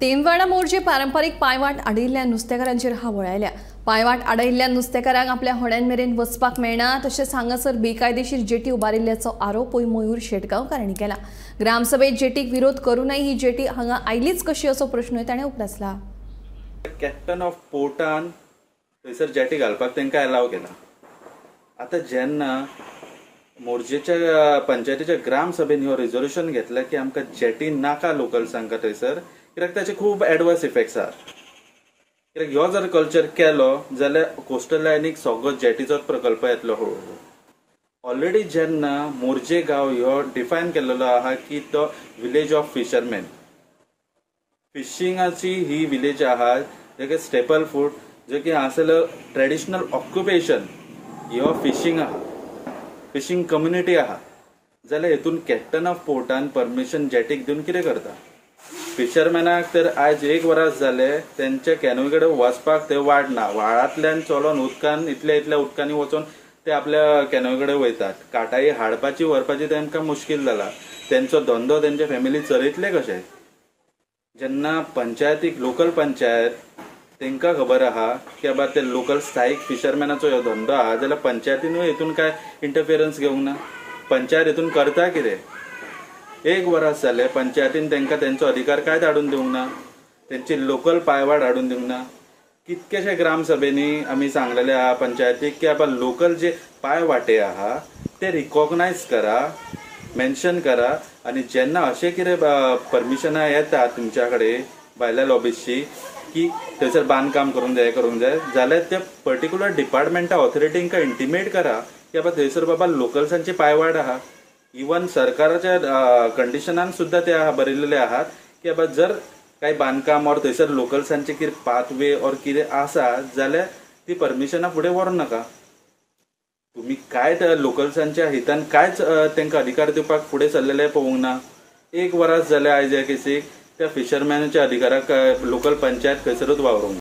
तेमवाडा मोर्चे पारंपरिक पायवाट आडयिल्ल्या नुस्तेकारांचेर वळायल्या। पायवाट आडयिल्ल्या नुस्तेकारांक आपल्या होड्यांमेरेन वचपाक मेळना तशेंच हांगासर बेकायदेशीर जेटी उबारिल्ल्याचो आरोपय मयूर शेटगांवकारांनी केला। ग्रामसभेत जेटीक विरोध करूनय ही जेटी हांगा आयलीच कशी असो प्रश्नय ताणें उपरासला। कॅप्टन ऑफ पोर्टान थंयसर जेटी घालपाक तांकां अलाव केला। आता जेन्ना मोर्जेच्या पंचायतीच्या ग्रामसभेन हो रिझोल्यूशन घेतला की आमकां जेटी नाका लोकल्सांका थंयसर, कित्याक ताचे खूब एडवर्स इफेक्ट्स आसात। कित्याक ह्यो जर कल्चर केलो जाल्यार कोस्टल लायनीक सगळो जेटीचोच प्रकल्प येतलो हळूहळू। ऑलरेडी जेन्ना मोर्जे गांव ह्यो डिफायन केल्लो आहा की तो विलेज ऑफ फिशरमॅन, फिशिंगाची ही विलेज आहा जेके स्टेपल फूड जे की हांगासरलो ट्रेडिशनल ऑक्युपेशन ह्यो फिशिंग आहा, फिशिंग कम्युनिटी आहा, जाल्यार हेतून कॅप्टन ऑफ पोर्टान परमिशन जेटीक दिवन कितें करता? फिशरमॅनाक तर आज 1 वरास जाले त्यांच्या कॅनोई कडेन वचपाक थंय वाट ना। व्हाळांतल्यान चलोन उदकान इतल्या उदकांनी वचून ते आपल्या कॅनोई कडेन वयतात। काटाई हाडपाची व्हरपाची तांकां मुश्कील जाला। त्यांचो धंदो त्यांच्या फॅमिली चलयतले कशे? जेन्ना पंचायतीक लोकल पंचायत तांकां खबर आहा की बाबा ते लोकल स्थायीक फिशरमॅनाचो ह्यो धंदो आहा जाल्यार पंचायतीनूय हेतून काय इंटरफियरन्स घेवंक ना। पंचायत हेतून करता कितें? 1 वरास जाले पंचायतीन तांकां त्यांचो अधिकार काय धाडून दिवंक ना, त्यांची लोकल पायवाट हाडून दिवंक ना। कितकेशे ग्रामसभेनी आमी सांगलेले आहा पंचायतीक की बाबा लोकल जे पायवाटे आहा ते रिकॉग्नायज करा, मेन्शन करा, आणि जेन्ना अशें कितें परमिशनां येतात तुमच्या कडेन भायल्या लॉबीजची की थंयसर बांदकाम करूंक जाय जाल्यार त्या पर्टिक्युलर डिपार्टमेंटा ऑथॉरिटींक इंटिमेट करा की बाबा थंयसर बाबा लोकल्सांची पायवाट आहा। इवन सरकाराच्या कंडिशनान सुद्धा ते बरयलेले आहात की बाबा जर काही बांदकाम और थंयसर लोकल्सांचे कितें पाथवे और कितें आसा जाल्यार ती परमिशनां फुडें व्हरूंक नाका। तुम्ही काय लोकल्सांच्या हितान कांयच तांकां अधिकार दिवपाक फुडें सरलेले पळोवंक ना। 1 वरास जाले आयज ह्या केसीक त्या फिशरमॅनाच्या अधिकाराक लोकल पंचायत खंयसरूच वावरूंक ना।